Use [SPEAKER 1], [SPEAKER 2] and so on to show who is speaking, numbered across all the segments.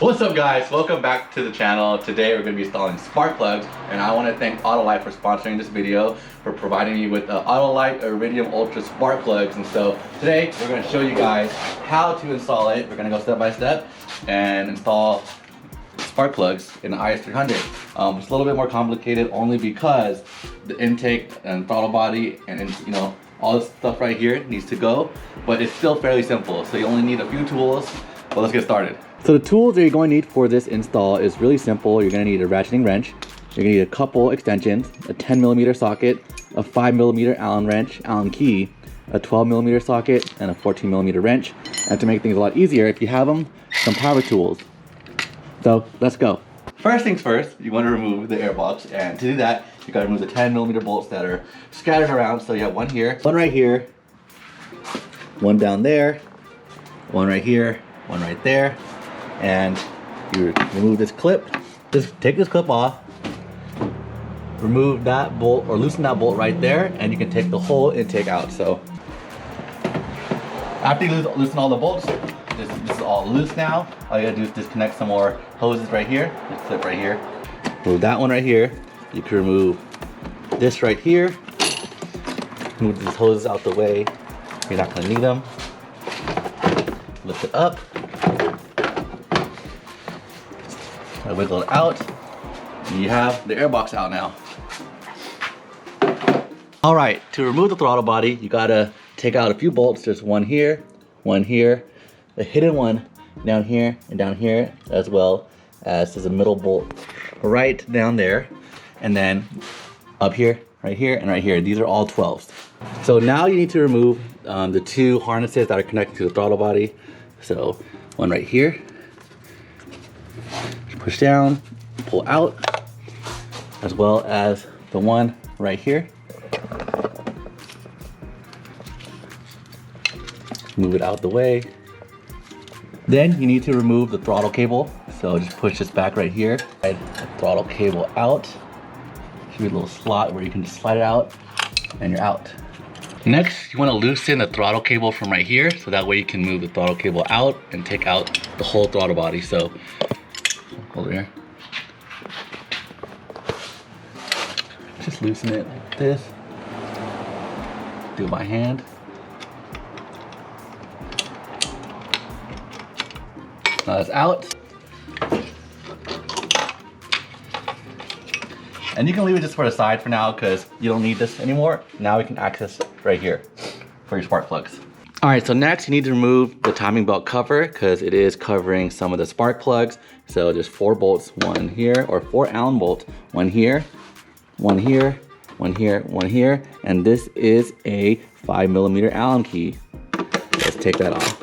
[SPEAKER 1] What's up guys, welcome back to the channel. Today we're going to be installing spark plugs, and I want to thank Autolite for sponsoring this video, for providing me with the Autolite Iridium Ultra spark plugs. And so today we're going to show you guys how to install it. We're going to go step by step and install spark plugs in the IS300. It's a little bit more complicated only because the intake and throttle body and all this stuff right here needs to go, but it's still fairly simple. So you only need a few tools, but let's get started. So the tools that you're going to need for this install is really simple. You're going to need a ratcheting wrench. You're going to need a couple extensions, a 10mm socket, a 5mm Allen wrench, Allen key, a 12mm socket, and a 14mm wrench. And to make things a lot easier, if you have them, some power tools. So let's go. First things first, you want to remove the air box, and to do that, you got to remove the 10mm bolts that are scattered around. So you have one here, one right here, one down there, one right here, one right there. And you remove this clip, just take this clip off, remove that bolt or loosen that bolt right there, and you can take the whole intake out. So after you loosen all the bolts, this is all loose now. All you gotta do is disconnect some more hoses right here, this clip right here. Remove that one right here. You can remove this right here. Move these hoses out the way. You're not gonna need them. Lift it up. I wiggle it out, and you have the air box out now. All right, to remove the throttle body, you gotta take out a few bolts. There's one here, a hidden one down here and down here, as well as there's a middle bolt right down there, and then up here, right here, and right here. These are all 12s. So now you need to remove the two harnesses that are connected to the throttle body. So one right here. Push down, pull out, as well as the one right here. Move it out the way. Then you need to remove the throttle cable. So just push this back right here. Slide the throttle cable out. Should be a little slot where you can just slide it out, and you're out. Next, you want to loosen the throttle cable from right here, so that way you can move the throttle cable out and take out the whole throttle body. So hold it here. Just loosen it like this. Do it by hand. Now it's out. And you can leave it just for the side for now because you don't need this anymore. Now we can access right here for your spark plugs. All right, so next you need to remove the timing belt cover because it is covering some of the spark plugs. So just 4 bolts, one here, or 4 Allen bolts, one here, one here, one here, one here, and this is a 5mm Allen key. Let's take that off.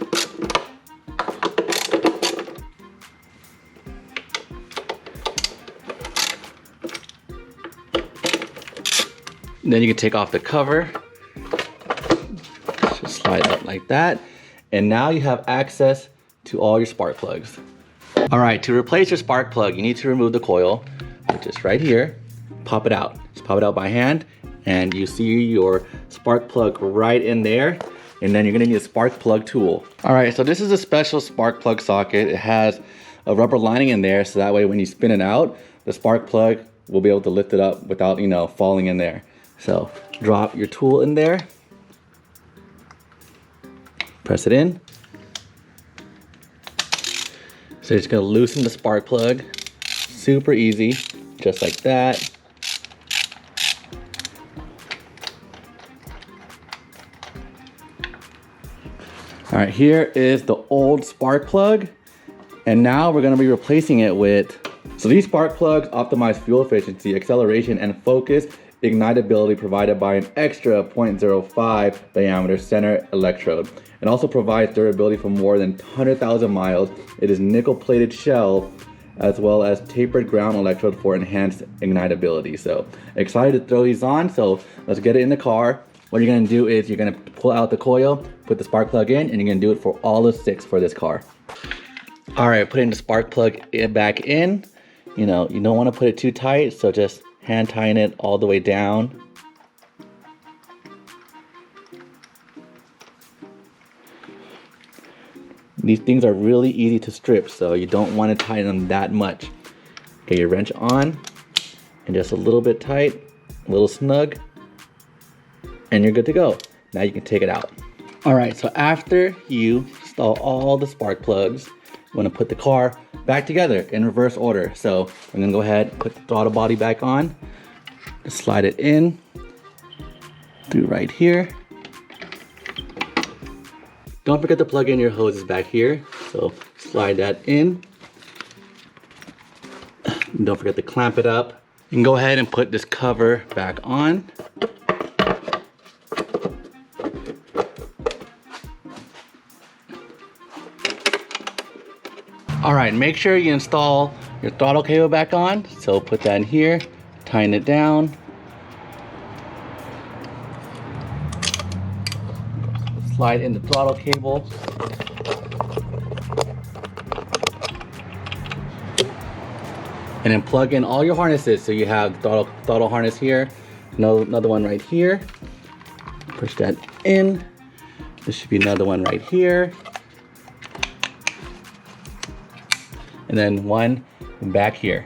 [SPEAKER 1] Then you can take off the cover. Just slide up like that. And now you have access to all your spark plugs. All right, to replace your spark plug, you need to remove the coil, which is right here. Pop it out. Just pop it out by hand, and you see your spark plug right in there. And then you're gonna need a spark plug tool. All right, so this is a special spark plug socket. It has a rubber lining in there, so that way when you spin it out, the spark plug will be able to lift it up without, falling in there. So drop your tool in there, press it in. So you're just gonna loosen the spark plug, super easy, just like that. All right, here is the old spark plug, and now we're gonna be replacing it with, so these spark plugs optimize fuel efficiency, acceleration, and focus ignitability provided by an extra 0.05 diameter center electrode. It also provides durability for more than 100,000 miles. It is nickel plated shell as well as tapered ground electrode for enhanced ignitability. So excited to throw these on. So let's get it in the car. What you're gonna do is you're gonna pull out the coil, put the spark plug in, and you're gonna do it for all the 6 for this car. All right, putting the spark plug back in. You don't wanna put it too tight, so just hand tying it all the way down. These things are really easy to strip, so you don't want to tighten them that much. Get your wrench on, and just a little bit tight, a little snug, and you're good to go. Now you can take it out. All right, so after you install all the spark plugs, you want to put the car back together in reverse order. So I'm gonna go ahead and put the throttle body back on, just slide it in through right here. Don't forget to plug in your hoses back here. So slide that in. And don't forget to clamp it up. You can go ahead and put this cover back on. All right, make sure you install your throttle cable back on. So put that in here, tighten it down. Slide in the throttle cable. And then plug in all your harnesses. So you have the throttle harness here, another one right here. Push that in. There should be another one right here. And then one back here.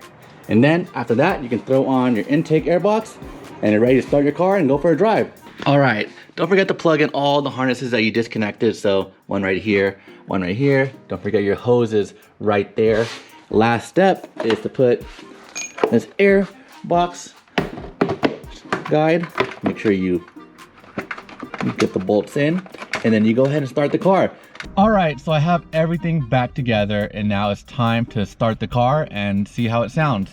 [SPEAKER 1] And then after that, you can throw on your intake air box and you're ready to start your car and go for a drive. All right, don't forget to plug in all the harnesses that you disconnected. So one right here, one right here. Don't forget your hoses right there. Last step is to put this air box guide. Make sure you get the bolts in, and then you go ahead and start the car. All right, so I have everything back together, and now it's time to start the car and see how it sounds.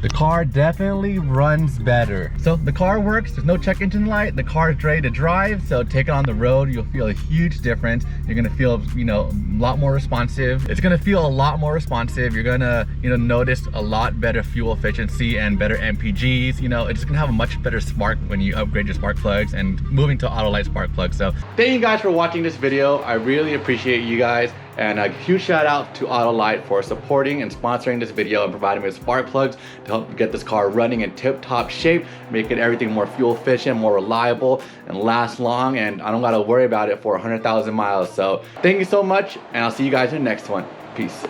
[SPEAKER 1] The car definitely runs better. So the car works, there's no check engine light, the car is ready to drive, so take it on the road, you'll feel a huge difference. You're gonna feel, a lot more responsive. It's gonna feel a lot more responsive. You're gonna, notice a lot better fuel efficiency and better MPGs. It's gonna have a much better spark when you upgrade your spark plugs and moving to Autolite spark plugs. So thank you guys for watching this video. I really appreciate you guys. And a huge shout out to Autolite for supporting and sponsoring this video and providing me with spark plugs to help get this car running in tip-top shape, making everything more fuel efficient, more reliable, and last long. And I don't gotta worry about it for 100,000 miles. So thank you so much, and I'll see you guys in the next one. Peace.